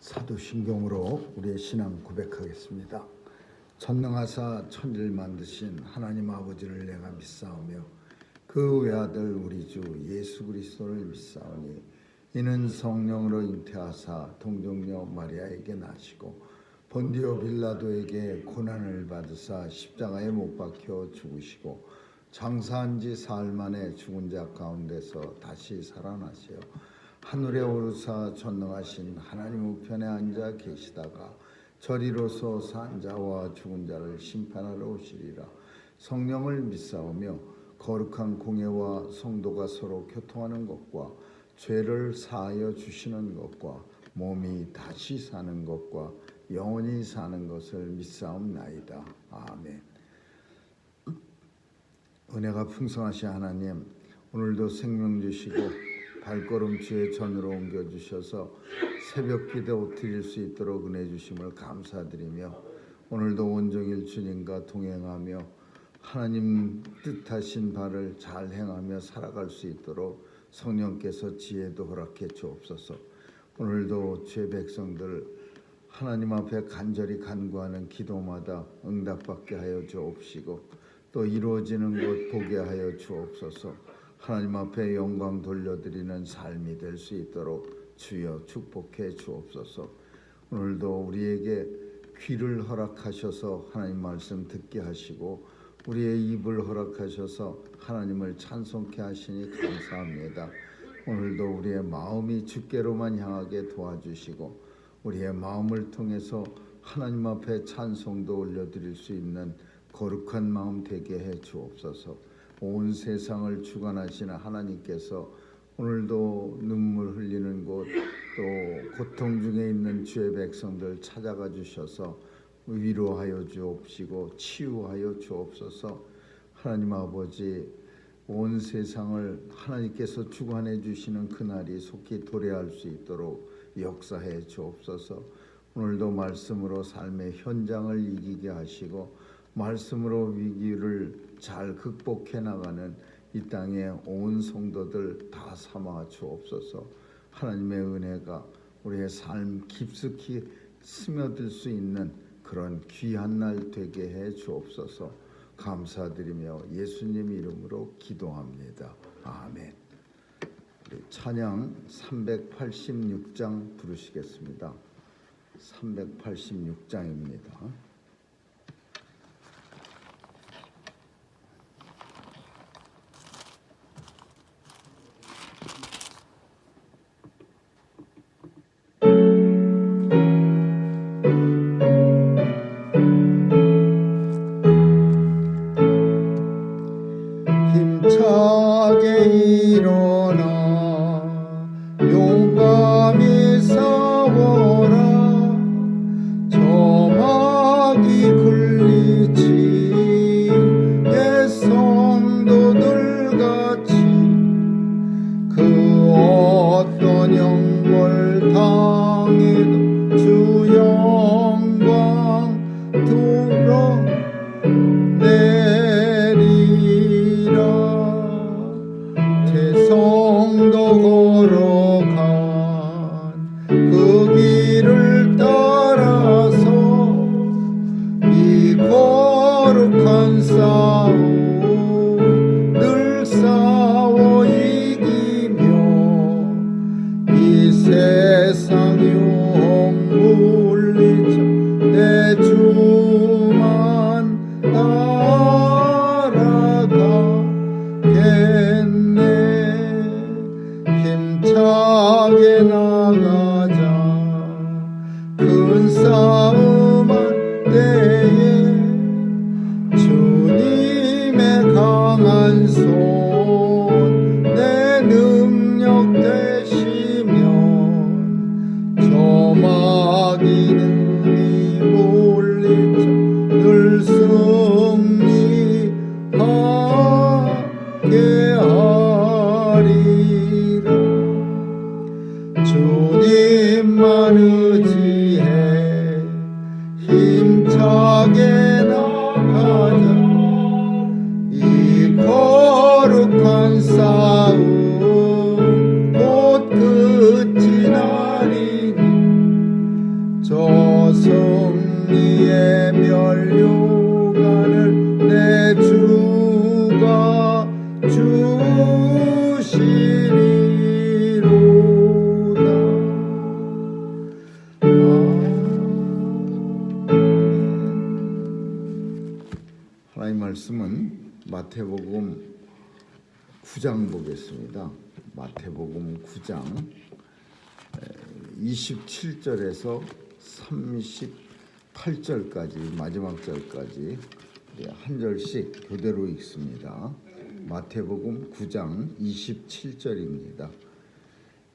사도신경으로 우리의 신앙 고백하겠습니다. 전능하사 천지를 만드신 하나님 아버지를 내가 믿사오며 그 외아들 우리 주 예수 그리스도를 믿사오니 이는 성령으로 잉태하사 동정녀 마리아에게 나시고 본디오 빌라도에게 고난을 받으사 십자가에 못 박혀 죽으시고 장사한 지 사흘 만에 죽은 자 가운데서 다시 살아나시어 하늘에 오르사 전능하신 하나님 우편에 앉아 계시다가 저리로서 산 자와 죽은 자를 심판하러 오시리라. 성령을 믿사오며 거룩한 공예와 성도가 서로 교통하는 것과 죄를 사하여 주시는 것과 몸이 다시 사는 것과 영원히 사는 것을 믿사옵나이다. 아멘. 은혜가 풍성하신 하나님, 오늘도 생명 주시고 발걸음 주의 전으로 옮겨주셔서 새벽 기도 드릴 수 있도록 은혜 주심을 감사드리며 오늘도 온종일 주님과 동행하며 하나님 뜻하신 바를 잘 행하며 살아갈 수 있도록 성령께서 지혜도 허락해 주옵소서. 오늘도 주의 백성들 하나님 앞에 간절히 간구하는 기도마다 응답받게 하여 주옵시고 또 이루어지는 것 보게 하여 주옵소서. 하나님 앞에 영광 돌려드리는 삶이 될 수 있도록 주여 축복해 주옵소서. 오늘도 우리에게 귀를 허락하셔서 하나님 말씀 듣게 하시고 우리의 입을 허락하셔서 하나님을 찬송케 하시니 감사합니다. 오늘도 우리의 마음이 주께로만 향하게 도와주시고 우리의 마음을 통해서 하나님 앞에 찬송도 올려드릴 수 있는 거룩한 마음 되게 해 주옵소서. 온 세상을 주관하시는 하나님께서 오늘도 눈물 흘리는 곳 또 고통 중에 있는 주의 백성들 찾아가 주셔서 위로하여 주옵시고 치유하여 주옵소서. 하나님 아버지, 온 세상을 하나님께서 주관해 주시는 그날이 속히 도래할 수 있도록 역사해 주옵소서. 오늘도 말씀으로 삶의 현장을 이기게 하시고 말씀으로 위기를 잘 극복해 나가는 이 땅의 온 성도들 다 삼아 주옵소서. 하나님의 은혜가 우리의 삶 깊숙이 스며들 수 있는 그런 귀한 날 되게 해 주옵소서. 감사드리며 예수님 이름으로 기도합니다. 아멘. 찬양 386장 부르시겠습니다. 386장입니다. 싸움 곧 끝이 나리니 말씀은 마태복음 9장 보겠습니다. 마태복음 9장 27절에서 38절까지 마지막 절까지 한 절씩 교대로 읽습니다. 마태복음 9장 27절입니다.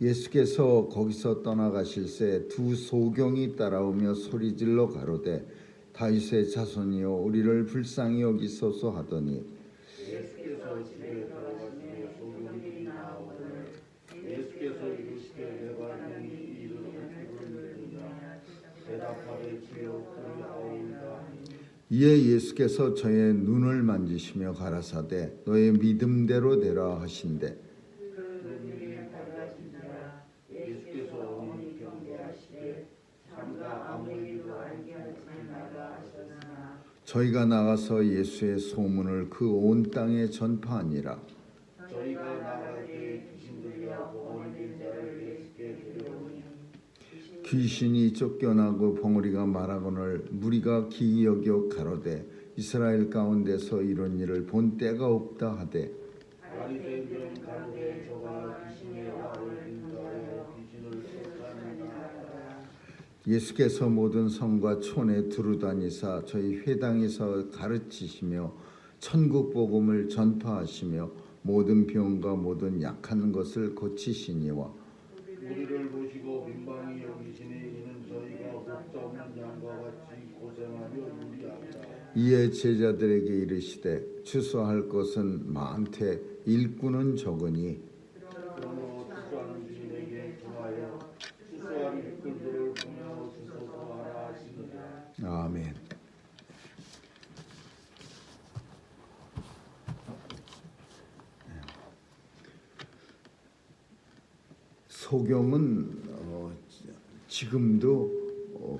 예수께서 거기서 떠나가실새 두 소경이 따라오며 소리질러 가로되 다윗의 자손이여 우리를 불쌍히 여기소서 하더니 예수께서 집에 들어가시며 소경들이 나오거늘 예수께서 이르시되 내가 능히 이를 어떻게 믿느냐 대답하되 주여 그리하오이다. 이에 예수께서 저의 눈을 만지시며 가라사대 너의 믿음대로 되라 하신대 예수께서 어머니 경계하시되 삼가 아무 일도 알게 하지 말라 하셨으나 저희가 나가서 예수의 소문을 그 온 땅에 전파하니라. 저희가 나갈 때 귀신들과 벙어리된 자를 예수께 데려오니 귀신이 쫓겨나고 벙어리가 말하거늘 무리가 기이 여겨 가로되 이스라엘 가운데서 이런 일을 본 때가 없다 하되 바리새인들은 가로되 저가 귀신의 왕을 인도하여 귀신을 쫓아낸다. 예수께서 모든 성과 촌에 두루다니사 저희 회당에서 가르치시며 천국 복음을 전파하시며 모든 병과 모든 약한 것을 고치시니와 우리를 보시고 민방위 여기시니 이는 저희가 목자 없는 양과 같이 고생하며 유리하다. 이에 제자들에게 이르시되 추수할 것은 많되 일꾼은 적으니 그러므로 추수하는 주인에게 구하여 추수할 일꾼들을 보내어 주소서 하라 하시니라. 아멘. 소경은 지금도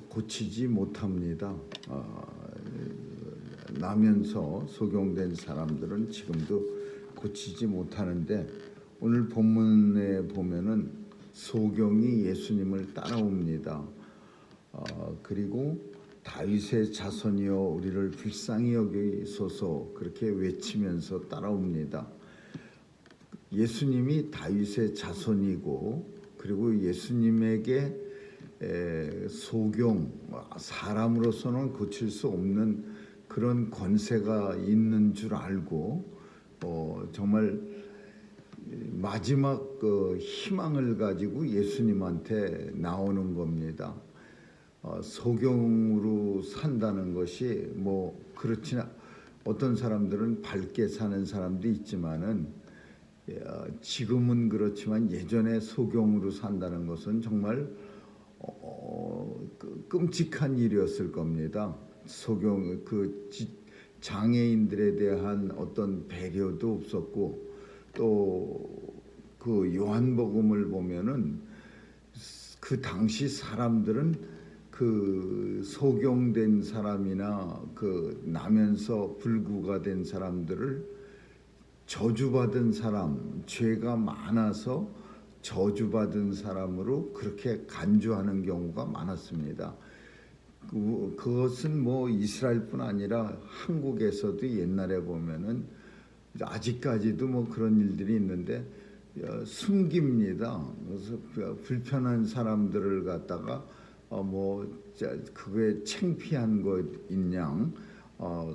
고치지 못합니다. 나면서 소경된 사람들은 지금도 고치지 못하는데 오늘 본문에 보면은 소경이 예수님을 따라옵니다. 그리고 다윗의 자손이여 우리를 불쌍히 여기소서 그렇게 외치면서 따라옵니다. 예수님이 다윗의 자손이고 그리고 예수님에게 소경 사람으로서는 고칠 수 없는 그런 권세가 있는 줄 알고 정말 마지막 희망을 가지고 예수님한테 나오는 겁니다. 소경으로 산다는 것이 뭐 그렇지나 어떤 사람들은 밝게 사는 사람도 있지만은 지금은 그렇지만 예전에 소경으로 산다는 것은 정말 끔찍한 일이었을 겁니다. 소경 장애인들에 대한 어떤 배려도 없었고 또 그 요한복음을 보면은 그 당시 사람들은 그 소경된 사람이나 그 나면서 불구가 된 사람들을 저주받은 사람, 죄가 많아서 저주받은 사람으로 그렇게 간주하는 경우가 많았습니다. 그것은 뭐 이스라엘뿐 아니라 한국에서도 옛날에 보면은 아직까지도 뭐 그런 일들이 있는데 숨깁니다. 그래서 불편한 사람들을 갖다가 뭐 그게 창피한 것인양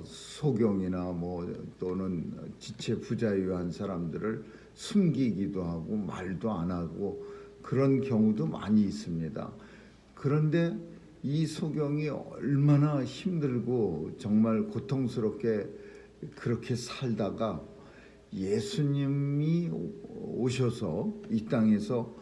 소경이나 뭐 또는 지체 부자유한 사람들을 숨기기도 하고 말도 안 하고 그런 경우도 많이 있습니다. 그런데 이 소경이 얼마나 힘들고 정말 고통스럽게 그렇게 살다가 예수님이 오셔서 이 땅에서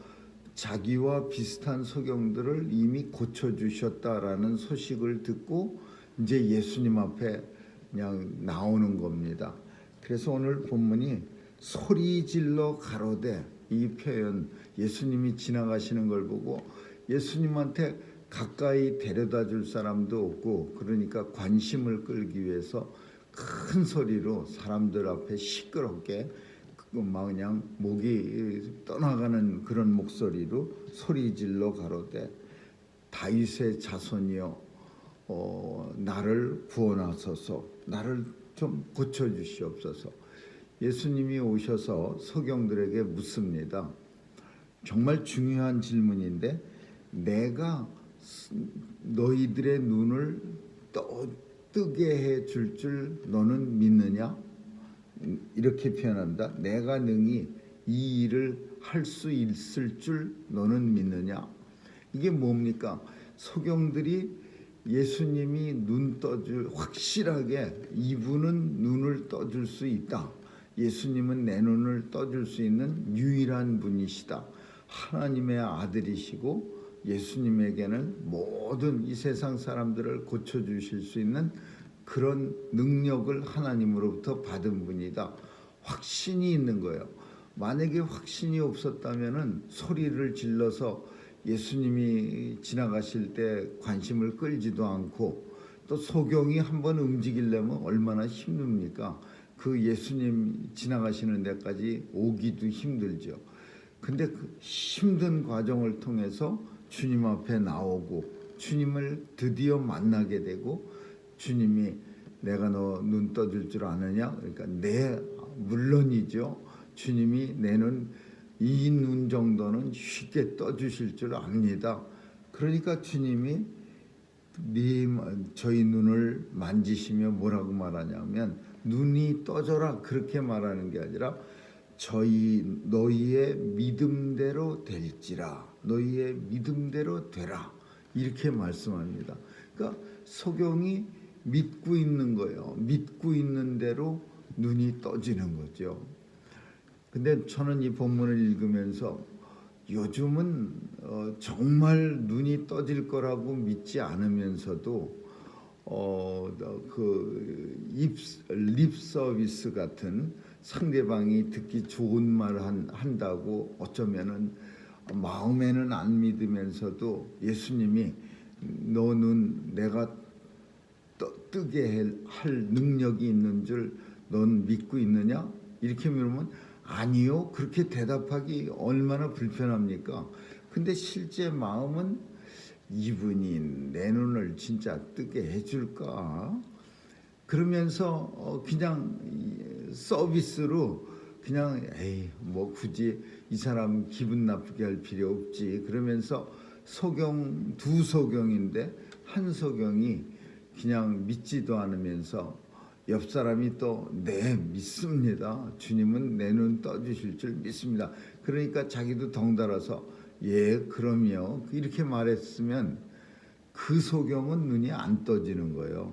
자기와 비슷한 소경들을 이미 고쳐주셨다라는 소식을 듣고 이제 예수님 앞에 그냥 나오는 겁니다. 그래서 오늘 본문이 소리질러 가로되 이 표현 예수님이 지나가시는 걸 보고 예수님한테 가까이 데려다 줄 사람도 없고 그러니까 관심을 끌기 위해서 큰 소리로 사람들 앞에 시끄럽게 막 그냥 목이 떠나가는 그런 목소리로 소리질러 가로되 다윗의 자손이여 나를 구원하소서 나를 좀 고쳐주시옵소서. 예수님이 오셔서 서경들에게 묻습니다. 정말 중요한 질문인데, 내가 너희들의 눈을 뜨게 해줄 줄 너는 믿느냐? 이렇게 표현한다. 내가 능히 이 일을 할 수 있을 줄 너는 믿느냐? 이게 뭡니까? 서경들이 예수님이 눈 떠줄, 확실하게 이분은 눈을 떠줄 수 있다. 예수님은 내 눈을 떠줄 수 있는 유일한 분이시다. 하나님의 아들이시고 예수님에게는 모든 이 세상 사람들을 고쳐주실 수 있는 그런 능력을 하나님으로부터 받은 분이다. 확신이 있는 거예요. 만약에 확신이 없었다면은 소리를 질러서 예수님이 지나가실 때 관심을 끌지도 않고, 또 소경이 한번 움직이려면 얼마나 힘듭니까? 그 예수님 지나가시는 데까지 오기도 힘들죠. 근데 그 힘든 과정을 통해서 주님 앞에 나오고 주님을 드디어 만나게 되고, 주님이 내가 너 눈 떠줄 줄 아느냐? 그러니까 네, 물론이죠. 주님이 내 눈, 이 눈 정도는 쉽게 떠주실 줄 압니다. 그러니까 주님이 저희 눈을 만지시며 뭐라고 말하냐면, 눈이 떠져라 그렇게 말하는 게 아니라 너희의 믿음대로 될지라, 너희의 믿음대로 되라, 이렇게 말씀합니다. 그러니까 소경이 믿고 있는 거예요. 믿고 있는 대로 눈이 떠지는 거죠. 근데 저는 이 본문을 읽으면서 요즘은 정말 눈이 떠질 거라고 믿지 않으면서도 립 서비스 같은, 상대방이 듣기 좋은 말 한다고 어쩌면은 마음에는 안 믿으면서도 예수님이 너 눈 내가 뜨게 할 능력이 있는 줄 넌 믿고 있느냐? 이렇게 물으면 아니요, 그렇게 대답하기 얼마나 불편합니까? 근데 실제 마음은 이분이 내 눈을 진짜 뜨게 해줄까? 그러면서 그냥 서비스로 그냥 에이 뭐 굳이 이 사람 기분 나쁘게 할 필요 없지, 그러면서 두 소경인데 한 소경이 그냥 믿지도 않으면서 옆 사람이 또 네, 믿습니다. 주님은 내 눈 떠주실 줄 믿습니다. 그러니까 자기도 덩달아서 예, 그럼요, 이렇게 말했으면 그 소경은 눈이 안 떠지는 거예요.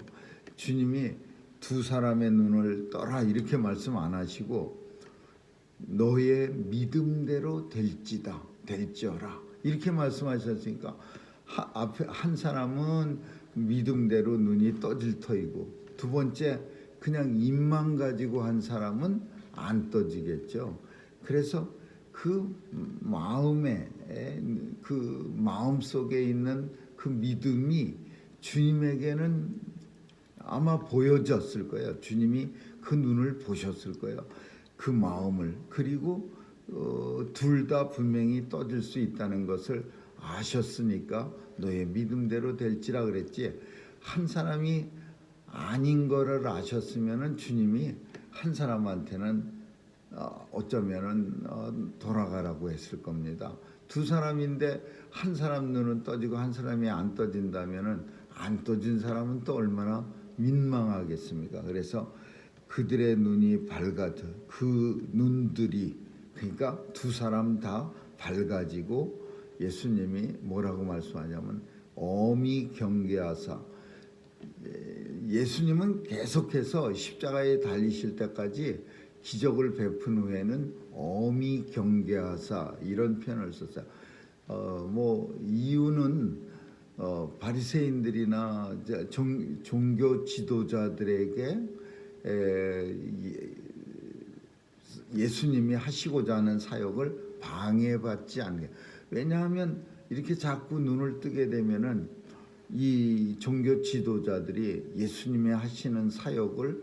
주님이 두 사람의 눈을 떠라 이렇게 말씀 안 하시고 너의 믿음대로 될지어라 이렇게 말씀하셨으니까, 앞에 한 사람은 믿음대로 눈이 떠질 터이고, 두 번째 그냥 입만 가지고 한 사람은 안 떠지겠죠. 그래서 그 마음 속에 있는 그 믿음이 주님에게는 아마 보여졌을 거예요. 주님이 그 눈을 보셨을 거예요. 그 마음을. 그리고 둘 다 분명히 떠질 수 있다는 것을 아셨으니까 너의 믿음대로 될지라 그랬지, 한 사람이 아닌 거를 아셨으면은 주님이 한 사람한테는 어쩌면은 돌아가라고 했을 겁니다. 두 사람인데 한 사람 눈은 떠지고 한 사람이 안 떠진다면은 안 떠진 사람은 또 얼마나 민망하겠습니까? 그래서 그들의 눈이 그 눈들이, 그러니까 두 사람 다 밝아지고, 예수님이 뭐라고 말씀하냐면 엄히 경계하사, 예수님은 계속해서 십자가에 달리실 때까지 기적을 베푼 후에는 엄히 경계하사 이런 표현을 썼어요. 이유는 바리새인들이나 종교 지도자들에게 예수님이 하시고자 하는 사역을 방해받지 않게. 왜냐하면 이렇게 자꾸 눈을 뜨게 되면은 이 종교 지도자들이 예수님이 하시는 사역을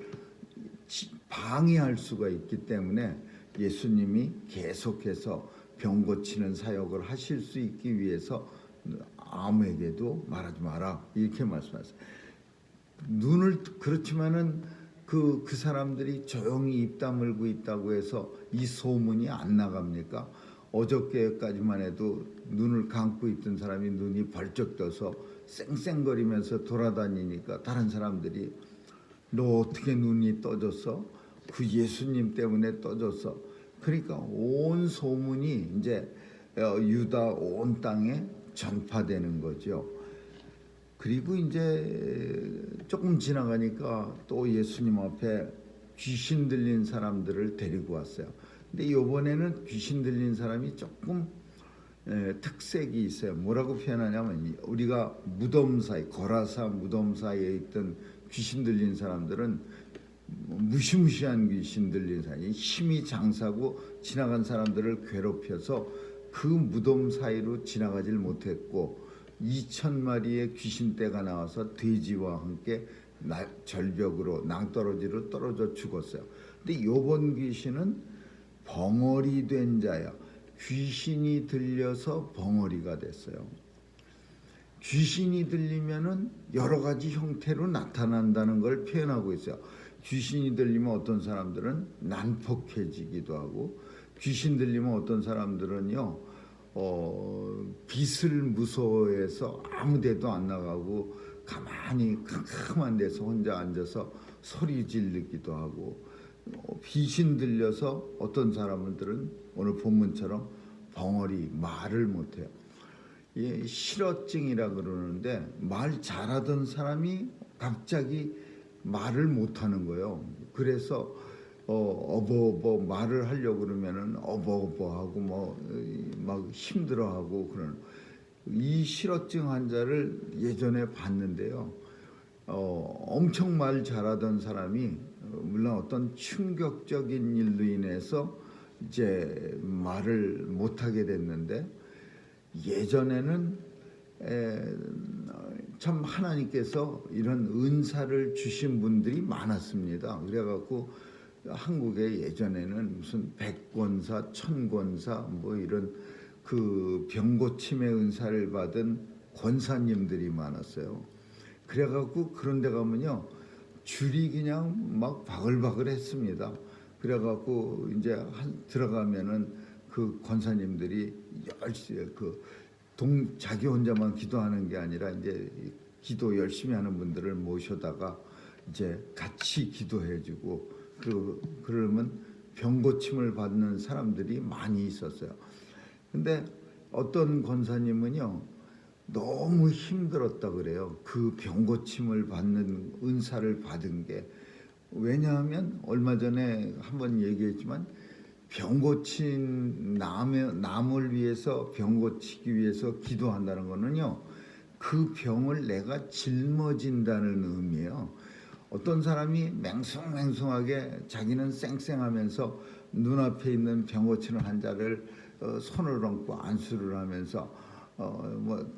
방해할 수가 있기 때문에 예수님이 계속해서 병 고치는 사역을 하실 수 있기 위해서 아무에게도 말하지 마라 이렇게 말씀하셨어요. 그렇지만은 그 사람들이 조용히 입 다물고 있다고 해서 이 소문이 안 나갑니까? 어저께까지만 해도 눈을 감고 있던 사람이 눈이 벌쩍 떠서 쌩쌩거리면서 돌아다니니까 다른 사람들이 너 어떻게 눈이 떠졌어? 그 예수님 때문에 떠졌어. 그러니까 온 소문이 이제 유다 온 땅에 전파되는 거죠. 그리고 이제 조금 지나가니까 또 예수님 앞에 귀신 들린 사람들을 데리고 왔어요. 근데 이번에는 귀신 들린 사람이 조금 특색이 있어요. 뭐라고 표현하냐면 우리가 무덤 사이, 거라사 무덤 사이에 있던 귀신 들린 사람들은 무시무시한 귀신 들린 사람이 힘이 장사고 지나간 사람들을 괴롭혀서 그 무덤 사이로 지나가질 못했고 2,000마리의 귀신떼가 나와서 돼지와 함께 절벽으로 낭떠러지로 떨어져 죽었어요. 근데 이번 귀신은 벙어리 된 자야. 귀신이 들려서 벙어리가 됐어요. 귀신이 들리면은 여러 가지 형태로 나타난다는 걸 표현하고 있어요. 귀신이 들리면 어떤 사람들은 난폭해지기도 하고, 귀신 들리면 어떤 사람들은요 빛을 무서워해서 아무데도 안 나가고 가만히 캄캄한 데서 혼자 앉아서 소리 지르기도 하고, 귀신 들려서 어떤 사람들은 오늘 본문처럼 벙어리 말을 못해요. 예, 실어증이라 그러는데 말 잘하던 사람이 갑자기 말을 못하는 거예요. 그래서 어버어버 말을 하려고 그러면은 어버어버하고 막 힘들어하고 그런 이 실어증 환자를 예전에 봤는데요. 엄청 말 잘하던 사람이 물론 어떤 충격적인 일로 인해서 이제 말을 못하게 됐는데 예전에는 참 하나님께서 이런 은사를 주신 분들이 많았습니다. 그래갖고 한국에 예전에는 무슨 백권사, 천권사 뭐 이런 그 병고침의 은사를 받은 권사님들이 많았어요. 그래갖고 그런 데 가면요 줄이 그냥 막 바글바글했습니다. 그래갖고 이제 들어가면은 그 권사님들이 자기 혼자만 기도하는 게 아니라 이제 기도 열심히 하는 분들을 모셔다가 이제 같이 기도해주고 그러면 병 고침을 받는 사람들이 많이 있었어요. 근데 어떤 권사님은요 너무 힘들었다 그래요. 그 병 고침을 받는 은사를 받은 게. 왜냐하면 얼마 전에 한번 얘기했지만 병 고친 남을 위해서 병 고치기 위해서 기도한다는 거는요 그 병을 내가 짊어진다는 의미예요. 어떤 사람이 맹숭맹숭하게 자기는 쌩쌩하면서 눈앞에 있는 병 고치는 환자를 손을 얹고 안수를 하면서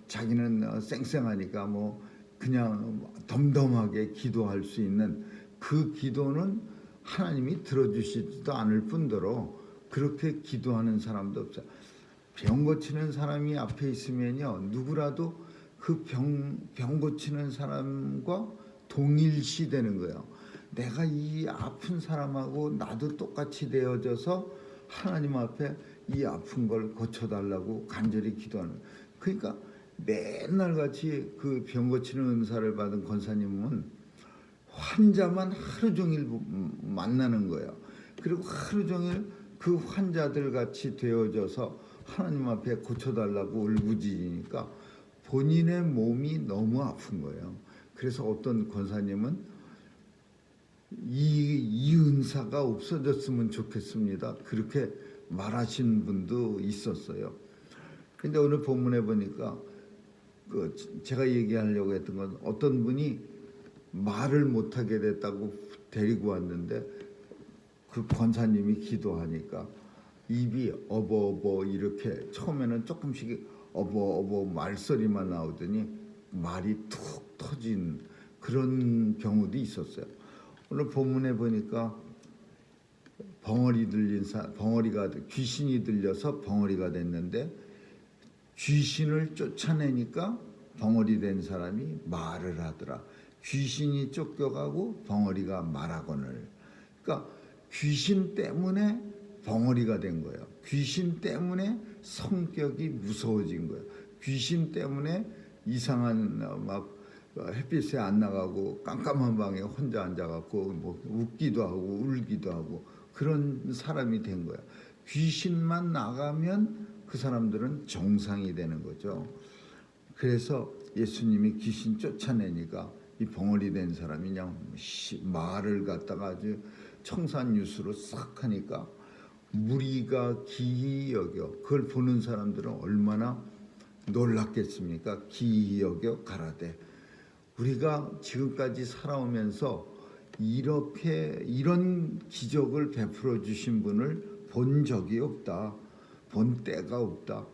자기는 쌩쌩하니까 그냥 덤덤하게 기도할 수 있는 그 기도는 하나님이 들어주시지도 않을 뿐더러 그렇게 기도하는 사람도 없어요. 병 고치는 사람이 앞에 있으면요 누구라도 그 병 고치는 사람과 동일시 되는 거예요. 내가 이 아픈 사람하고 나도 똑같이 되어져서 하나님 앞에 이 아픈 걸 고쳐달라고 간절히 기도하는. 그러니까 맨날 같이 그 병 고치는 은사를 받은 권사님은 환자만 하루 종일 만나는 거예요. 그리고 하루 종일 그 환자들 같이 되어져서 하나님 앞에 고쳐달라고 울부짖으니까 본인의 몸이 너무 아픈 거예요. 그래서 어떤 권사님은 이 은사가 없어졌으면 좋겠습니다. 그렇게 말하신 분도 있었어요. 근데 오늘 본문에 보니까 제가 얘기하려고 했던 건 어떤 분이 말을 못하게 됐다고 데리고 왔는데 그 권사님이 기도하니까 입이 어버어버 이렇게 처음에는 조금씩 어버어버 말소리만 나오더니 말이 툭 터진 그런 경우도 있었어요. 오늘 본문에 보니까 귀신이 들려서 벙어리가 됐는데 귀신을 쫓아내니까 벙어리 된 사람이 말을 하더라. 귀신이 쫓겨가고 벙어리가 말하거늘. 그러니까 귀신 때문에 벙어리가 된 거예요. 귀신 때문에 성격이 무서워진 거예요. 귀신 때문에 이상한 막 햇빛에 안 나가고 깜깜한 방에 혼자 앉아갖고 뭐 웃기도 하고 울기도 하고 그런 사람이 된 거야. 귀신만 나가면 그 사람들은 정상이 되는 거죠. 그래서 예수님이 귀신 쫓아내니까 이 벙어리 된 사람이 그냥 말을 갖다가 아주 청산유수로 싹 하니까 무리가 기이 여겨. 그걸 보는 사람들은 얼마나 놀랐겠습니까? 기이 여겨 가라되. 우리가 지금까지 살아오면서 이런 기적을 베풀어 주신 분을 본 적이 없다. 본 때가 없다.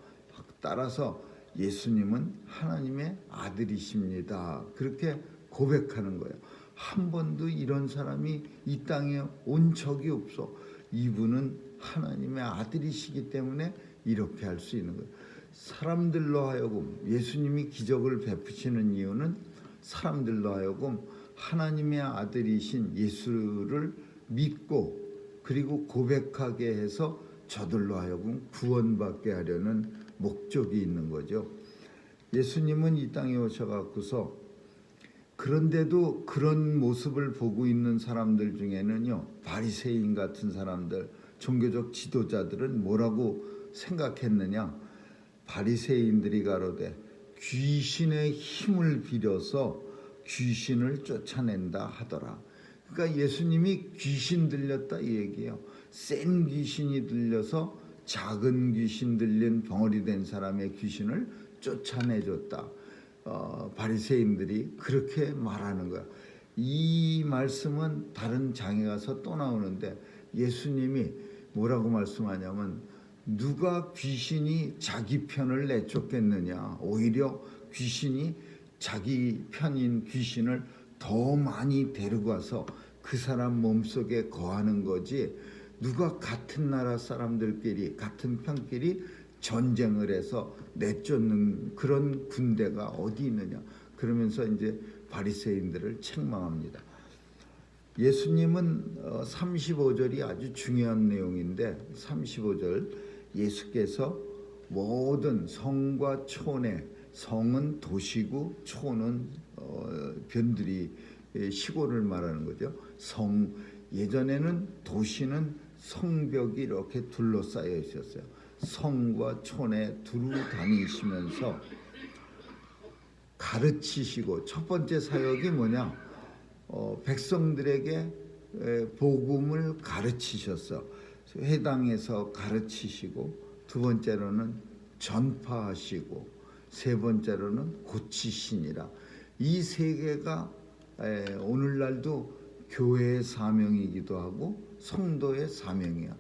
따라서 예수님은 하나님의 아들이십니다. 그렇게 고백하는 거예요. 한 번도 이런 사람이 이 땅에 온 적이 없어. 이분은 하나님의 아들이시기 때문에 이렇게 할 수 있는 거예요. 사람들로 하여금 예수님이 기적을 베푸시는 이유는 사람들로 하여금 하나님의 아들이신 예수를 믿고 그리고 고백하게 해서 저들로 하여금 구원받게 하려는 목적이 있는 거죠. 예수님은 이 땅에 오셔갖고서 그런데도 그런 모습을 보고 있는 사람들 중에는요, 바리새인 같은 사람들, 종교적 지도자들은 뭐라고 생각했느냐? 바리새인들이 가로되 귀신의 힘을 빌어서 귀신을 쫓아낸다 하더라. 그러니까 예수님이 귀신 들렸다 이 얘기예요. 센 귀신이 들려서 작은 귀신 들린 벙어리 된 사람의 귀신을 쫓아내줬다. 바리새인들이 그렇게 말하는 거야. 이 말씀은 다른 장에 가서 또 나오는데 예수님이 뭐라고 말씀하냐면 누가 귀신이 자기 편을 내쫓겠느냐. 오히려 귀신이 자기 편인 귀신을 더 많이 데리고 와서 그 사람 몸속에 거하는 거지. 누가 같은 나라 사람들끼리 같은 편끼리 전쟁을 해서 내쫓는 그런 군대가 어디 있느냐. 그러면서 이제 바리새인들을 책망합니다. 예수님은 35절이 아주 중요한 내용인데 35절 예수께서 모든 성과 촌에, 성은 도시고 촌은 변두리 시골을 말하는 거죠. 성, 예전에는 도시는 성벽이 이렇게 둘러싸여 있었어요. 성과 촌에 두루 다니시면서 가르치시고, 첫 번째 사역이 뭐냐? 백성들에게 복음을 가르치셨어. 회당에서 가르치시고, 두 번째로는 전파하시고, 세 번째로는 고치시니라. 이 세 개가 오늘날도 교회의 사명이기도 하고 성도의 사명이야.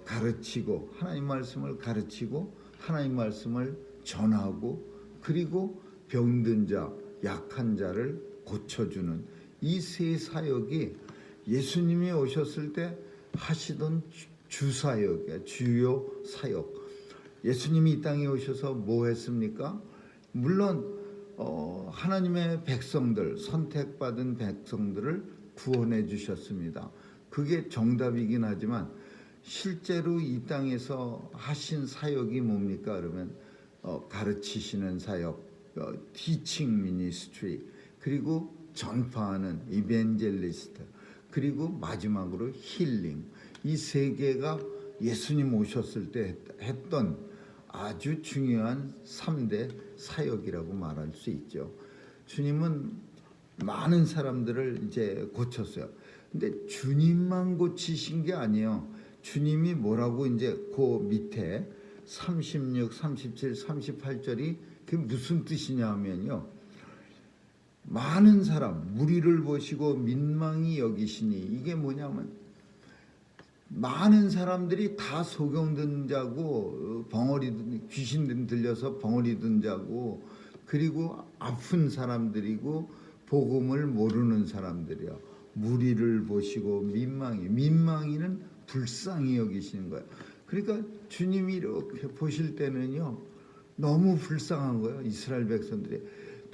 가르치고, 하나님 말씀을 가르치고 하나님 말씀을 전하고 그리고 병든 자, 약한 자를 고쳐주는 이 세 사역이 예수님이 오셨을 때 하시던 주사역이야. 주요 사역. 예수님이 이 땅에 오셔서 뭐 했습니까? 물론 하나님의 백성들, 선택받은 백성들을 구원해 주셨습니다. 그게 정답이긴 하지만 실제로 이 땅에서 하신 사역이 뭡니까? 그러면 가르치시는 사역, teaching ministry, 그리고 전파하는 이벤젤리스트, 그리고 마지막으로 힐링. 이 세 개가 예수님 오셨을 때 했던 아주 중요한 3대 사역이라고 말할 수 있죠. 주님은 많은 사람들을 이제 고쳤어요. 근데 주님만 고치신 게 아니에요. 주님이 뭐라고 이제 그 밑에 36, 37, 38절이 그게 무슨 뜻이냐 하면요. 많은 사람, 무리를 보시고 민망히 여기시니, 이게 뭐냐면 많은 사람들이 다 소경든 자고 귀신 들려서 벙어리 든 자고 그리고 아픈 사람들이고 복음을 모르는 사람들이야. 무리를 보시고 민망히는 불쌍히 여기시는 거야. 그러니까 주님이 이렇게 보실 때는요 너무 불쌍한 거예요. 이스라엘 백성들이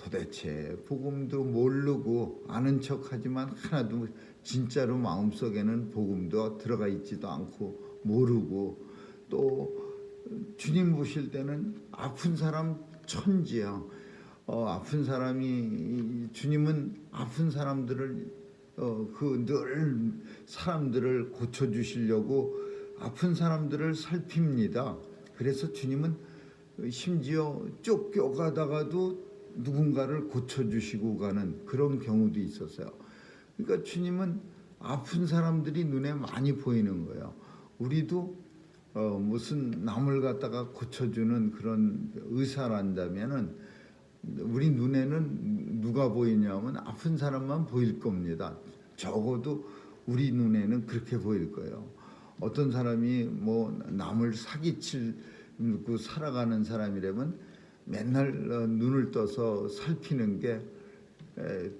도대체 복음도 모르고 아는 척하지만 하나도 진짜로 마음속에는 복음도 들어가 있지도 않고 모르고, 또 주님 보실 때는 아픈 사람 천지야. 아픈 사람이, 주님은 아픈 사람들을 늘 사람들을 고쳐주시려고 아픈 사람들을 살핍니다. 그래서 주님은 심지어 쫓겨가다가도 누군가를 고쳐주시고 가는 그런 경우도 있었어요. 그러니까 주님은 아픈 사람들이 눈에 많이 보이는 거예요. 우리도 무슨 남을 갖다가 고쳐주는 그런 의사란다면은 우리 눈에는 누가 보이냐면 아픈 사람만 보일 겁니다. 적어도 우리 눈에는 그렇게 보일 거예요. 어떤 사람이 뭐 남을 사기치고 살아가는 사람이라면 맨날 눈을 떠서 살피는 게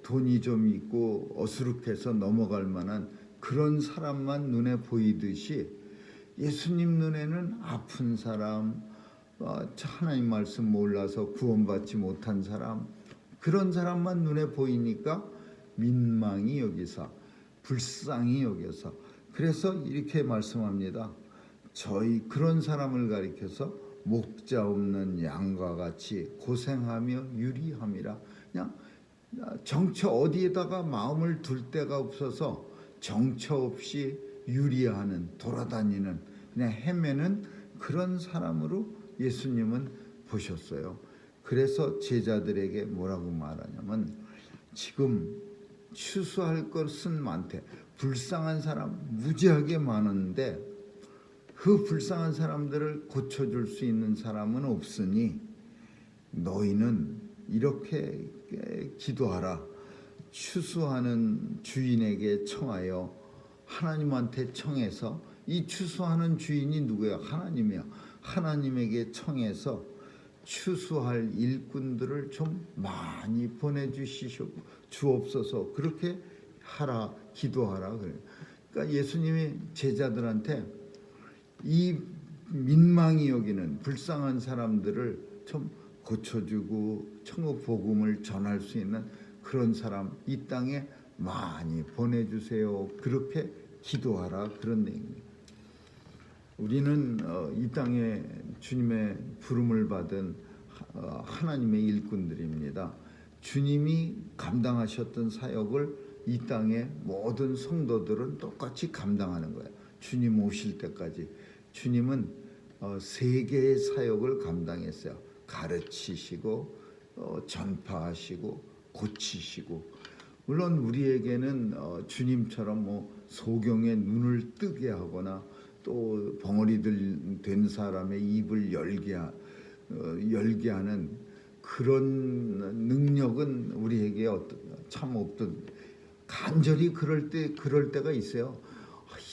돈이 좀 있고 어수룩해서 넘어갈 만한 그런 사람만 눈에 보이듯이, 예수님 눈에는 아픈 사람, 하나님 말씀 몰라서 구원받지 못한 사람, 그런 사람만 눈에 보이니까 민망히 여기서, 불쌍히 여겨서, 그래서 이렇게 말씀합니다. 저희 그런 사람을 가리켜서 목자 없는 양과 같이 고생하며 유리함이라. 그냥 정처 어디에다가 마음을 둘 데가 없어서 정처 없이 유리하는, 돌아다니는, 그냥 헤매는 그런 사람으로 예수님은 보셨어요. 그래서 제자들에게 뭐라고 말하냐면, 지금 추수할 것은 많대. 불쌍한 사람 무지하게 많은데 그 불쌍한 사람들을 고쳐줄 수 있는 사람은 없으니 너희는 이렇게 기도하라. 추수하는 주인에게 청하여, 하나님한테 청해서, 이 추수하는 주인이 누구야? 하나님이야. 하나님에게 청해서 추수할 일꾼들을 좀 많이 보내주옵소서. 그렇게 하라, 기도하라. 그러니까 예수님이 제자들한테 이 민망히 여기는 불쌍한 사람들을 좀 고쳐주고 천국 복음을 전할 수 있는 그런 사람 이 땅에 많이 보내주세요. 그렇게 기도하라, 그런 내용입니다. 우리는 이 땅에 주님의 부름을 받은 하나님의 일꾼들입니다. 주님이 감당하셨던 사역을 이 땅의 모든 성도들은 똑같이 감당하는 거예요. 주님 오실 때까지 주님은 세 개의 사역을 감당했어요. 가르치시고 전파하시고 고치시고. 물론 우리에게는 주님처럼 뭐 소경의 눈을 뜨게 하거나 또 벙어리들 된 사람의 입을 열게 하는 그런 능력은 우리에게 참 없던, 간절히 그럴 때가 있어요.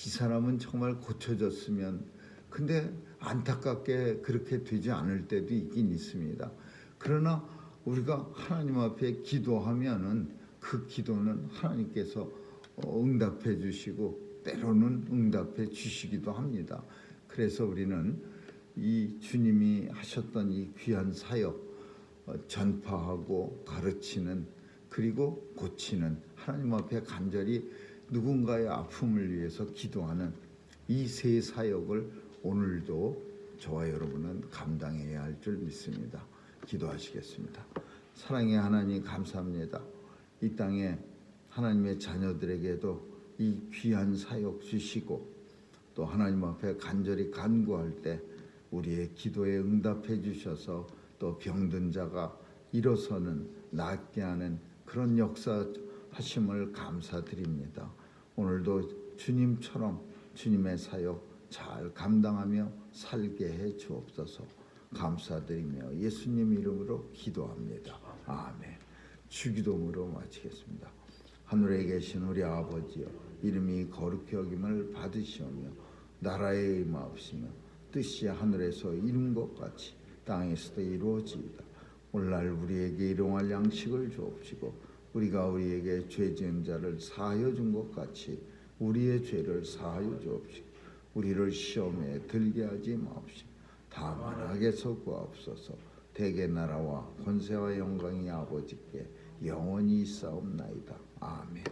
이 사람은 정말 고쳐졌으면. 근데 안타깝게 그렇게 되지 않을 때도 있긴 있습니다. 그러나 우리가 하나님 앞에 기도하면은 그 기도는 하나님께서 응답해 주시고 때로는 응답해 주시기도 합니다. 그래서 우리는 이 주님이 하셨던 이 귀한 사역, 전파하고 가르치는, 그리고 고치는, 하나님 앞에 간절히 누군가의 아픔을 위해서 기도하는 이 세 사역을 오늘도 저와 여러분은 감당해야 할 줄 믿습니다. 기도하시겠습니다. 사랑의 하나님, 감사합니다. 이 땅에 하나님의 자녀들에게도 이 귀한 사역 주시고 또 하나님 앞에 간절히 간구할 때 우리의 기도에 응답해 주셔서 또 병든 자가 일어서는, 낫게 하는 그런 역사 하심을 감사드립니다. 오늘도 주님처럼 주님의 사역 잘 감당하며 살게 해 주옵소서. 감사드리며 예수님 이름으로 기도합니다. 아멘. 주기도문으로 마치겠습니다. 하늘에 계신 우리 아버지여, 이름이 거룩히 여김을 받으시오며 나라의 임하옵시며 뜻이 하늘에서 이룬 것 같이 땅에서도 이루어지이다. 오늘날 우리에게 일용할 양식을 주옵시고 우리가 우리에게 죄 지은 자를 사하여 준 것 같이 우리의 죄를 사하여 주옵시고 우리를 시험에 들게 하지 마옵시고 다만 악에서 구하옵소서. 대개 나라와 권세와 영광이 아버지께 영원히 있사옵나이다. 아멘.